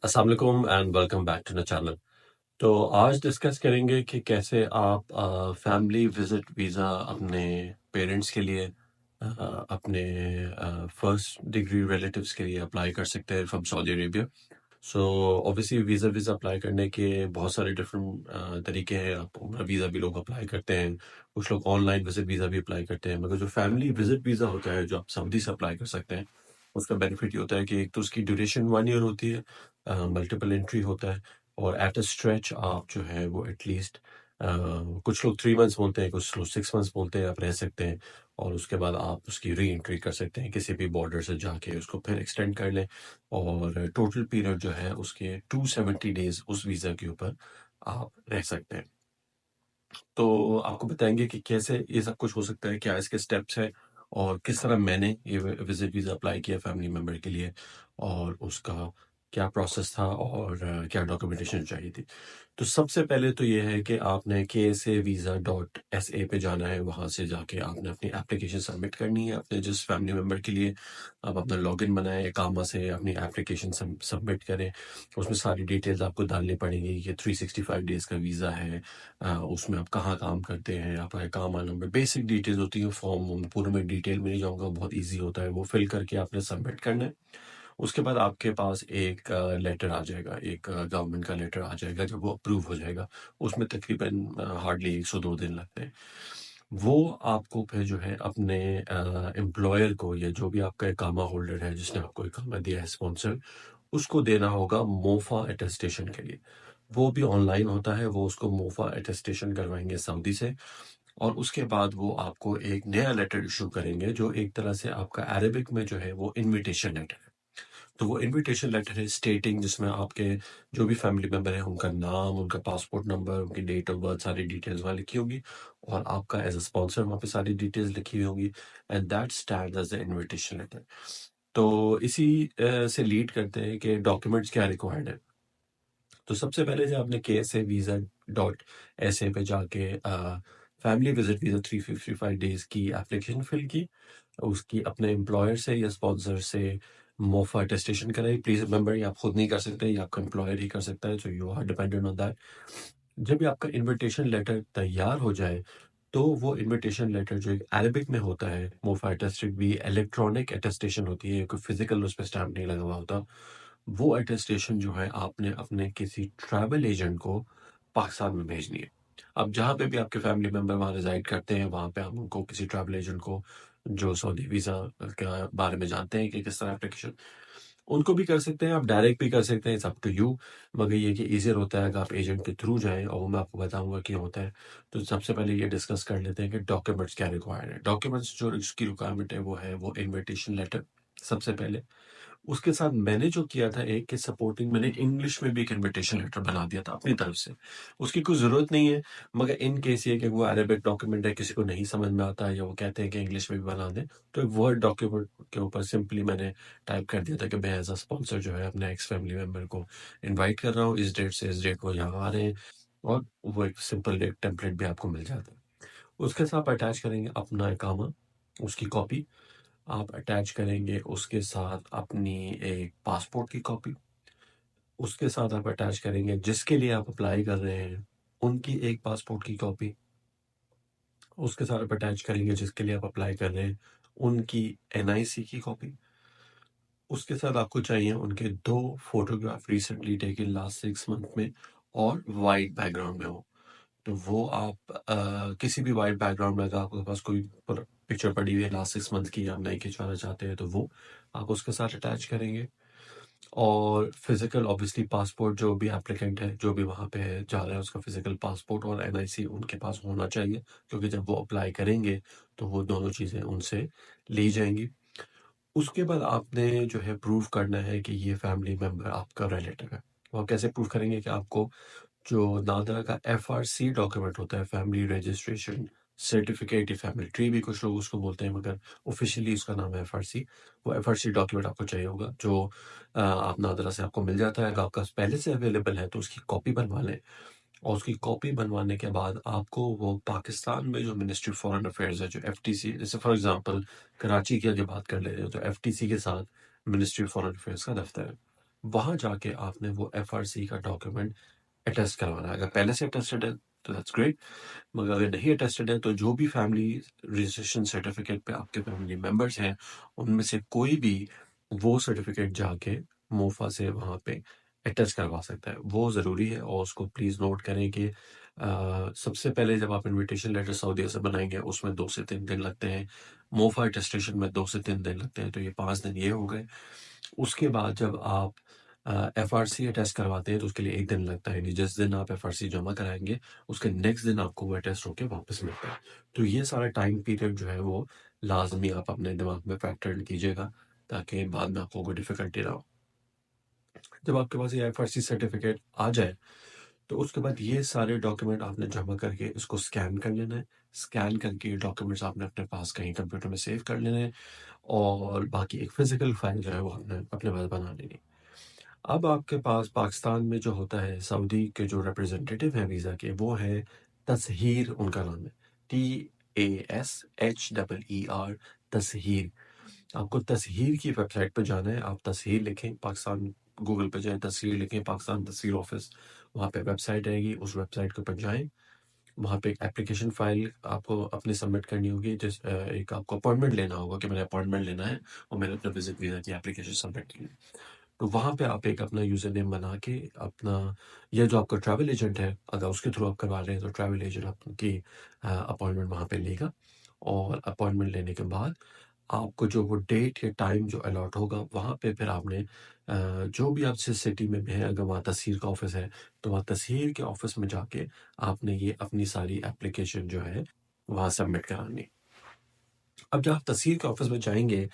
अस्सलाम वालेकुम and welcome back to the channel. तो आज डिस्कस करेंगे कि कैसे आप फैमिली विजिट वीज़ा अपने पेरेंट्स के लिए अपने फर्स्ट डिग्री रिलेटिव्स के लिए अप्लाई कर सकते हैं from Saudi Arabia. So obviously visa apply करने के बहुत सारे डिफरेंट तरीके हैं। आप उम्रा वीज़ा भी लोग अप्लाई करते हैं, कुछ लोग ऑनलाइन विजिट वीज़ा भी अप्लाई करते हैं, मगर जो फैमिली विजिट वीज़ा होता है जो आप सऊदी से अप्लाई कर सकते हैं, उसका बेनिफिट ये होता है कि एक तो उसकी ड्यूरेशन 1 ईयर होती है, मल्टीपल एंट्री होता है, और एट अ स्ट्रेच आप जो है वो एटलीस्ट कुछ लोग 3 मंथ्स बोलते हैं, कुछ लोग 6 मंथ्स बोलते हैं, आप रह सकते हैं। और उसके बाद आप उसकी री एंट्री कर सकते हैं किसी भी बॉर्डर से जाके, उसको फिर एक्सटेंड कर लें, और टोटल पीरियड जो है उसके 270 डेज उस वीज़ा के ऊपर आप रह सकते हैं। तो आपको बताएंगे कि कैसे ये सब कुछ हो सकता है, क्या इसके स्टेप्स हैं, और किस तरह मैंने ये विजिट वीज़ा अप्लाई किया फैमिली मेम्बर के लिए, और उसका क्या प्रोसेस था, और क्या डॉक्यूमेंटेशन चाहिए थी। तो सबसे पहले तो ये है कि आपने KSAVisa.SA पे जाना है। वहाँ से जाके आपने अपनी एप्लीकेशन सबमिट करनी है अपने जिस फैमिली मेम्बर के लिए आप अपना लॉगिन बनाएं, कामा से अपनी एप्लीकेशन सबमिट करें। उसमें सारी डिटेल्स आपको डालनी पड़ेंगी। ये 365 डेज का वीज़ा है, उसमें आप कहाँ काम करते हैं, आपका कामा नंबर, बेसिक डिटेल्स होती है। फॉर्म पूरे में डिटेल में नहीं जाऊँगा, बहुत ईजी होता है, वो फिल करके आपने सबमिट करना है। उसके बाद आपके पास एक लेटर आ जाएगा, एक गवर्नमेंट का लेटर आ जाएगा जब वो अप्रूव हो जाएगा। उसमें तकरीबन हार्डली 100-2 दिन लगते हैं। वो आपको फिर जो है अपने एम्प्लॉयर को, या जो भी आपका इकामा होल्डर है जिसने आपको इकामा दिया है, स्पॉन्सर, उसको देना होगा मोफा अटेस्टेशन के लिए। वो भी ऑनलाइन होता है, वो उसको मोफा अटेस्टेशन करवाएंगे सऊदी से, और उसके बाद वो आपको एक नया लेटर इशू करेंगे जो एक तरह से आपका अरेबिक में जो है वो इनविटेशन लेटर है। तो वो इनविटेशन लेटर है स्टेटिंग, जिसमें आपके जो भी फैमिली मेंबर है उनका नाम, उनका पासपोर्ट नंबर, उनकी डेट ऑफ बर्थ, सारी डिटेल्स वहाँ लिखी होगी, और आपका एज अ स्पॉन्सर वहाँ पे सारी डिटेल्स लिखी हुई होंगी, and that stand as the invitation letter. तो इसी से लीड करते हैं कि डॉक्यूमेंट्स क्या रिक्वायर्ड है। तो सबसे पहले जो आपने KSAVisa.SA पे जाके फैमिली विजिट वीजा 355 डेज की एप्लीकेशन फिल की, उसकी अपने एम्प्लॉयर से या स्पॉन्सर से मोफा अटेस्टेशन कराई। प्लीज रिमेंबर, ये आप खुद नहीं कर सकते, ये आपका एम्प्लॉयर ही कर सकता है, so you are dependent on that. जब भी आपका इनविटेशन लेटर तैयार हो जाए, तो वो इनविटेशन लेटर जो एक अरेबिक में होता है, मोफा अटेस्टेड भी इलेक्ट्रॉनिक अटेस्टेशन होती है, कोई फिजिकल उस पर स्टैम्प नहीं लगा हुआ होता। वो अटेस्टेशन जो है आपने अपने किसी ट्रैवल एजेंट को पाकिस्तान में भेजनी है। अब जहाँ पे भी आपके फैमिली मेंबर वहाँ रिजाइड करते हैं, वहाँ पे आप उनको किसी ट्रैवल एजेंट को जो सऊदी वीज़ा के बारे में जानते हैं कि किस तरह एप्लीकेशन, उनको भी कर सकते हैं, आप डायरेक्ट भी कर सकते हैं, इट्स अप टू यू। मगर ये कि ईज़ियर होता है अगर आप एजेंट के थ्रू जाएँ, और वो मैं आपको बताऊँगा क्यों होता है। तो सबसे पहले ये डिस्कस कर लेते हैं कि डॉक्यूमेंट्स क्या रिक्वायर्ड है। डॉक्यूमेंट्स जो इसकी रिक्वायरमेंट है वो इन्विटेशन लेटर सबसे पहले। उसके साथ मैंने जो किया था एक के सपोर्टिंग, मैंने इंग्लिश में भी एक इनविटेशन लेटर बना दिया था अपनी तरफ से। उसकी कोई ज़रूरत नहीं है, मगर इन केस ये कि वो अरेबिक डॉक्यूमेंट है, किसी को नहीं समझ में आता है, या वो कहते हैं कि इंग्लिश में भी बना दें, तो एक वर्ड डॉक्यूमेंट के ऊपर सिंपली मैंने टाइप कर दिया था कि मैं एज अ स्पॉन्सर जो है अपने एक्स फैमिली मेम्बर को इन्वाइट कर रहा हूँ, इस डेट से इस डेट को यहाँ आ रहे हैं, और वो एक सिंपल एक टेम्पलेट भी आपको मिल जाता है। उसके साथ आप अटैच करेंगे अपना इकामा, उसकी कॉपी आप अटैच करेंगे, उसके साथ अपनी एक पासपोर्ट की कॉपी, उसके साथ आप अटैच करेंगे जिसके लिए आप अप्लाई कर रहे हैं उनकी एक पासपोर्ट की कॉपी, उसके साथ आप अटैच करेंगे जिसके लिए आप अप्लाई कर रहे हैं उनकी NIC की कॉपी, उसके साथ आपको चाहिए उनके 2 photograph recently taken last 6 month में, और वाइट बैकग्राउंड में हो। तो वो आप किसी भी वाइट बैकग्राउंड में अगर आपके पास कोई पिक्चर पड़ी हुई है लास्ट 6 मंथ की, आप नहीं खिंचवाना चाहते हैं, तो वो आप उसके साथ अटैच करेंगे। और फिजिकल ऑब्वियसली पासपोर्ट, जो भी एप्लीकेंट है, जो भी वहाँ पे है जा रहा है, उसका फिजिकल पासपोर्ट और NIC उनके पास होना चाहिए, क्योंकि जब वो अप्लाई करेंगे तो वो दोनों चीज़ें उनसे ली जाएंगी। उसके बाद आपने जो है प्रूव करना है कि ये फैमिली मेम्बर आपका रिलेटिव है। वो आप कैसे प्रूव करेंगे कि आपको जो नादरा का FRC डॉक्यूमेंट होता है, फैमिली रजिस्ट्रेशन सर्टिफिकेट, या फैमिली ट्री भी कुछ लोग उसको बोलते हैं, मगर ऑफिशियली उसका नाम है FRC। वो FRC डॉक्यूमेंट आपको चाहिए होगा, जो आप नादरा से आपको मिल जाता है। अगर आपका पहले से अवेलेबल है तो उसकी कॉपी बनवा लें, और उसकी कॉपी बनवाने के बाद आपको वो पाकिस्तान में जो मिनिस्ट्री फॉरेन अफेयर्स है, जो FTC, जैसे फॉर एग्जांपल कराची की अगर बात कर ले रहे हो तो FTC के साथ मिनिस्ट्री फॉरेन अफेयर्स का दफ्तर है, वहाँ जाके आपने वो एफआरसी का डॉक्यूमेंट अटेस्ट करवाना है। अगर पहले से अटेस्टेड है तो दैट्स ग्रेट, मगर अगर नहीं अटेस्टेड है तो जो भी फैमिली रजिस्ट्रेशन सर्टिफिकेट पे आपके फैमिली मेंबर्स हैं, उनमें से कोई भी वो सर्टिफिकेट जाके मोफा से वहाँ पे अटेस्ट करवा सकता है। वो ज़रूरी है और उसको प्लीज़ नोट करें कि सबसे पहले जब आप इनविटेशन लेटर सऊदीया से बनाएंगे उसमें 2 से 3 दिन लगते हैं। मोफा अटेस्टेशन में 2 से 3 दिन लगते हैं, तो ये 5 दिन ये हो गए। उसके बाद जब आप एफआरसी अटेस्ट करवाते हैं तो उसके लिए 1 दिन लगता है, यानी जिस दिन आप एफआरसी जमा कराएँगे, उसके नेक्स्ट दिन आपको वो अटेस्ट होके वापस मिलता है। तो ये सारा टाइम पीरियड जो है वो लाज़मी आप अपने दिमाग में फैक्टर इन कीजिएगा, ताकि बाद में आपको कोई डिफ़िकल्टी ना हो। जब आपके पास ये एफआरसी सर्टिफ़िकेट आ जाए, तो उसके बाद ये सारे डॉक्यूमेंट आपने जमा करके इसको स्कैन कर लेना है। स्कैन करके ये डॉक्यूमेंट्स आपने अपने पास कहीं कंप्यूटर में सेव कर लेने हैं और बाकी एक फ़िज़िकल फ़ाइल जो है वो आपने अपने पास बना लेनी है। अब आपके पास पाकिस्तान में जो होता है, सऊदी के जो रिप्रेजेंटेटिव हैं वीज़ा के, वो है तसहीर, उनका नाम है। TASHEER, तसहीर। आपको तसहीर की वेबसाइट पे जाना है, आप तसहीर लिखें, पाकिस्तान गूगल पे जाएँ, तसहीर लिखें, पाकिस्तान तसहीर ऑफ़िस, वहाँ पे वेबसाइट आएगी, उस वेबसाइट के ऊपर जाएँ। वहाँ पे एक एप्लीकेशन फ़ाइल आपको अपनी सबमिट करनी होगी, एक आपको अपॉइंटमेंट लेना होगा कि मैंने अपॉइंटमेंट लेना है और मैंने अपना विज़िट वीज़ा की एप्लीकेशन सबमिट की है। तो वहाँ पे आप एक अपना यूज़र नेम बना के अपना, या जो आपका ट्रैवल एजेंट है, अगर उसके थ्रू आप करवा रहे हैं तो ट्रैवल एजेंट आपकी अपॉइंटमेंट वहाँ पे लेगा और अपॉइंटमेंट लेने के बाद आपको जो वो डेट या टाइम जो अलॉट होगा, वहाँ पे फिर आपने जो भी आप जिस सिटी में भी हैं, अगर वहाँ तहसील का ऑफ़िस है, तो वहाँ तहसील के ऑफ़िस में जाके आपने ये अपनी सारी एप्लीकेशन जो है, वहाँ सबमिट करानी। अब जब आप तहसील के ऑफ़िस में जाएँगे,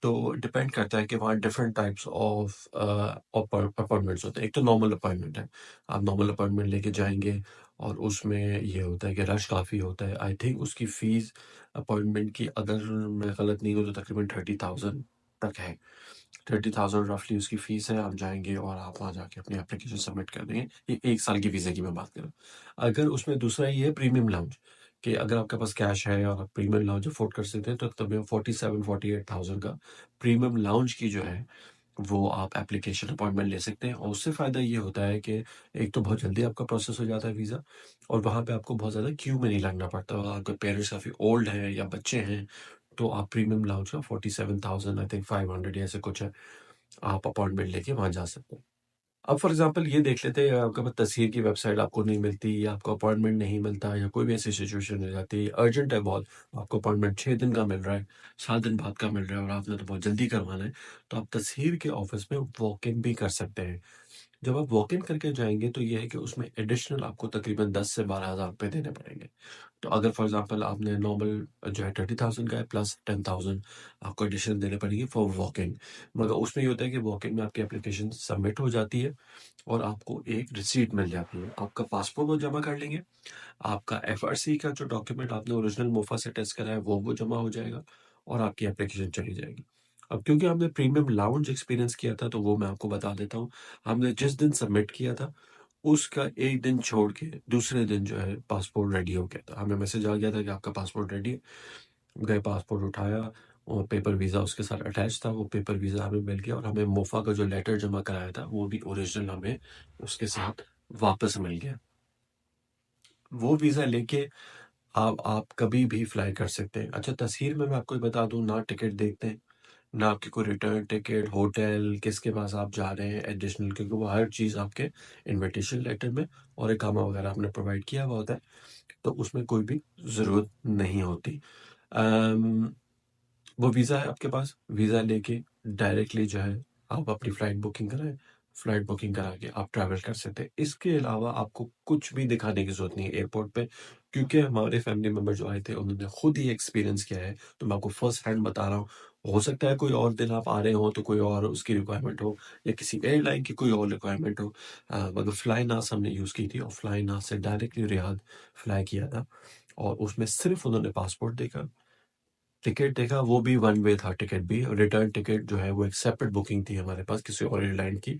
तो डिपेंड करता है कि वहाँ डिफरेंट टाइप्स ऑफ अपॉइंटमेंट्स होते हैं। एक तो नॉर्मल अपॉइंटमेंट है। आप नॉर्मल अपॉइंटमेंट लेके जाएँगे और उसमें ये होता है कि रश काफ़ी होता है। आई थिंक उसकी फ़ीस अपॉइंटमेंट की, अगर मैं गलत नहीं हूँ, तो तकरीबन 30,000 तक है। 30,000 रफ़ली उसकी फ़ीस है। आप जाएँगे और आप वहाँ जाके अपनी एप्लीकेशन सबमिट कर देंगे। ये 1 साल की वीज़ा की मैं बात कर रहा हूँ। अगर उसमें दूसरा ये है प्रीमियम लाउंज, कि अगर आपके पास कैश है और आप प्रीमियम लाउंज अफ़ोर्ड कर सकते हैं, तो तब 47-48,000 का प्रीमियम लाउंज की जो है, वो आप एप्लीकेशन अपॉइंटमेंट ले सकते हैं और उससे फ़ायदा ये होता है कि एक तो बहुत जल्दी आपका प्रोसेस हो जाता है वीज़ा, और वहाँ पे आपको बहुत ज़्यादा क्यू में नहीं लगना पड़ता। और आपके पेरेंट्स काफ़ी ओल्ड हैं या बच्चे हैं, तो आप प्रीमियम लाउंज का 47,000 आई थिंक 500 या ऐसे कुछ है, आप अपॉइंटमेंट लेके वहाँ जा सकते हैं। अब फॉर एग्ज़ाम्पल ये देख लेते हैं, आपके पास तहसील की वेबसाइट आपको नहीं मिलती या आपको अपॉइंटमेंट नहीं मिलता या कोई भी ऐसी सिचुएशन हो जाती है, अर्जेंट है बहुत, आपको अपॉइंटमेंट 6 दिन का मिल रहा है, 7 दिन बाद का मिल रहा है और आपने तो बहुत जल्दी करवाना है, तो आप तहसील के ऑफ़िस में वॉक इन भी कर सकते हैं। जब आप वॉक इन करके जाएँगे तो ये है कि उसमें एडिशनल आपको तकरीबन 10 से 12,000 रुपए देने पड़ेंगे। तो अगर फॉर एग्ज़ाम्पल आपने नॉर्मल जो है 30,000 का है, प्लस 10,000 आपको एडिशनल देने पड़ेंगे फॉर वॉक इन। मगर उसमें ये होता है कि वॉक इन में आपकी एप्लीकेशन सबमिट हो जाती है और आपको एक रिसीट मिल जाती है। आपका पासपोर्ट वो जमा कर लेंगे, आपका एफआरसी का जो डॉक्यूमेंट आपने ओरिजिनल मोफा से टेस्ट करा है वो जमा हो जाएगा और आपकी एप्लीकेशन चली जाएगी। अब क्योंकि आपने प्रीमियम लाउंज एक्सपीरियंस किया था, तो वो मैं आपको बता देता हूँ। हमने जिस दिन सबमिट किया था, उसका 1 दिन छोड़ के दूसरे दिन जो है पासपोर्ट रेडी हो गया था। हमें मैसेज आ गया था कि आपका पासपोर्ट रेडी है। गए, पासपोर्ट उठाया और पेपर वीज़ा उसके साथ अटैच था, वो पेपर वीज़ा हमें मिल गया और हमें मोफ़ा का जो लेटर जमा कराया था, वो भी ओरिजिनल हमें उसके साथ वापस मिल गया। वो वीज़ा लेके आप कभी भी फ्लाई कर सकते हैं। अच्छा, तस्हीर में मैं आपको ये बता दूँ, ना टिकट देखते हैं, ना आपकी कोई रिटर्न टिकट, होटल, किसके पास आप जा रहे हैं एडिशनल, क्योंकि वो हर चीज़ आपके इन्विटेशन लेटर में और इकामा वगैरह आपने प्रोवाइड किया हुआ होता है, तो उसमें कोई भी ज़रूरत नहीं होती। अम वो वीज़ा है आपके पास, वीज़ा लेके डायरेक्टली जो है आप अपनी फ़्लाइट बुकिंग कराएँ, फ़्लाइट बुकिंग करा के आप ट्रैवल कर सकते हैं। इसके अलावा आपको कुछ भी दिखाने की ज़रूरत नहीं है एयरपोर्ट पे, क्योंकि हमारे फैमिली मेंबर जो आए थे उन्होंने खुद ही एक्सपीरियंस किया है, तो मैं आपको फ़र्स्ट हैंड बता रहा हूँ। हो सकता है कोई और दिन आप आ रहे हों तो कोई और उसकी रिक्वायरमेंट हो या किसी एयरलाइन की कोई और रिक्वायरमेंट हो। मगर फ्लाई नास हमने यूज़ की थी और फ्लाई नास से डायरेक्टली रियाद फ्लाई किया था और उसमें सिर्फ़ उन्होंने पासपोर्ट देखा, टिकट देखा, वो भी वन वे था टिकट भी, और रिटर्न टिकट जो है वो एक सेपरेट बुकिंग थी हमारे पास किसी और एयरलाइन की,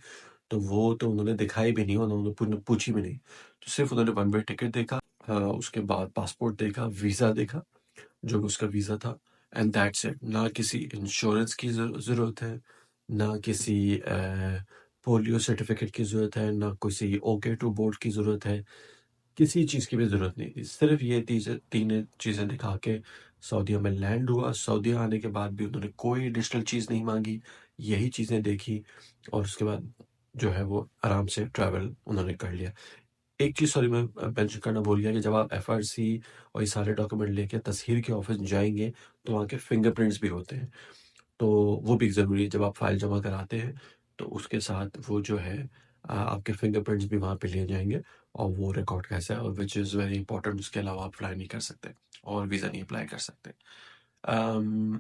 तो वो तो उन्होंने दिखाई भी नहीं, उन्होंने पूछी भी नहीं। तो सिर्फ़ उन्होंने वन वे टिकट देखा, उसके बाद पासपोर्ट देखा, वीज़ा देखा, जो भी उसका वीज़ा था, एंड दैट्स इट। ना किसी इंश्योरेंस की ज़रूरत है, ना किसी पोलियो सर्टिफ़िकेट की ज़रूरत है, ना किसी ओके-2 बोर्ड की ज़रूरत है, किसी चीज़ की भी ज़रूरत नहीं थी। सिर्फ़ ये तीन चीज़ें दिखा के सऊदीया में लैंड हुआ। सऊदीया आने के बाद भी उन्होंने कोई एडिशनल चीज़ नहीं माँगी, यही चीज़ें देखी और उसके बाद जो है वो आराम से ट्रैवल उन्होंने कर लिया। एक चीज़ सॉरी मैं मेंशन करना भूल गया कि जब आप एफआरसी और ये सारे डॉक्यूमेंट लेके तस्हीर के ऑफ़िस जाएँगे, तो वहाँ के फिंगरप्रिंट्स भी होते हैं। तो वो भी ज़रूरी है जब आप फ़ाइल जमा कराते हैं, तो उसके साथ वो जो है आपके फिंगरप्रिंट्स भी वहाँ पे लिए जाएँगे और वो रिकॉर्ड कैसा है और व्हिच इज़ वेरी इंपॉर्टेंट उसके अलावा आप फ्लाई नहीं कर सकते और वीज़ा नहीं अप्लाई कर सकते। अम,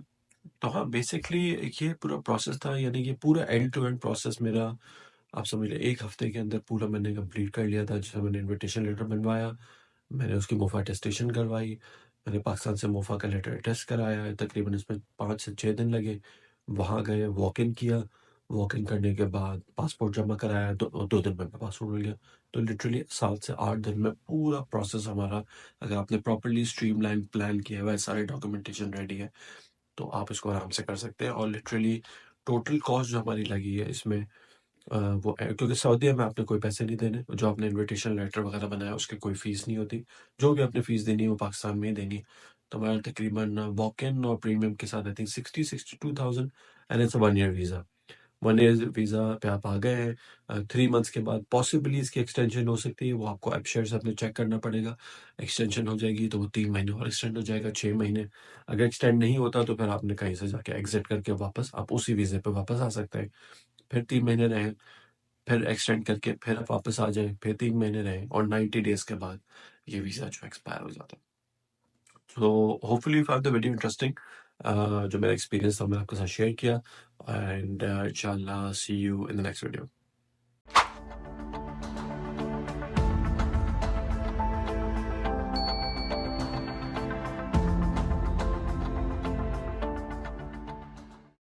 तो हाँ, बेसिकली ये पूरा प्रोसेस था यानी कि पूरा एंड टू एंड प्रोसेस मेरा आप समझ लें 1 हफ़्ते के अंदर पूरा मैंने कंप्लीट कर लिया था। जैसे मैंने इन्विटेशन लेटर बनवाया, मैंने उसकी मोफ़ा अटेस्टेशन करवाई, मैंने पाकिस्तान से मोफ़ा का लेटर अटेस्ट कराया, तकरीबन इसमें 5 से 6 दिन लगे। वहाँ गए, वॉक इन किया, वॉक इन करने के बाद पासपोर्ट जमा कराया, 2 दिन में मेरा पासपोर्ट मिल गया। तो लिटरली 7 से 8 दिन में पूरा प्रोसेस हमारा अगर आपने प्रॉपर्ली स्ट्रीमलाइन प्लान किया हुआ है, सारे डॉक्यूमेंटेशन रेडी है, तो आप इसको आराम से कर सकते हैं और लिटरली टोटल कॉस्ट जो हमारी लगी है इसमें क्योंकि सऊदीया में आपने कोई पैसे नहीं देने, जो आपने इन्विटेशन लेटर वगैरह बनाया उसकी कोई फ़ीस नहीं होती। जो भी आपने फ़ीस देनी है वो पाकिस्तान में ही देनी है। तो हमारा तकरीबन वॉक इन और प्रीमियम के साथ I think 60-62,000 and it's a 1 year visa. 1 year visa पे आप आ गए हैं 3 मंथ्स के बाद पॉसिबली इसकी एक्सटेंशन हो सकती है, वो आपको ऐप शेयर से अपने चेक करना पड़ेगा। एक्सटेंशन हो जाएगी तो वो 3 महीने और एक्सटेंड हो जाएगा, 6 महीने। अगर एक्सटेंड नहीं होता तो फिर आपने कहीं से जाके एग्ज़िट करके वापस आप उसी वीज़े पे वापस आ सकते हैं। फिर 3 महीने रहें, फिर एक्सटेंड करके फिर आप वापस आ जाएँ, फिर 3 महीने रहें और 90 डेज़ के बाद ये वीज़ा जो एक्सपायर हो जाता है। So hopefully you found the video interesting. जो मेरा एक्सपीरियंस था मैंने आपके साथ शेयर किया एंड इंशाल्लाह see you in the next video.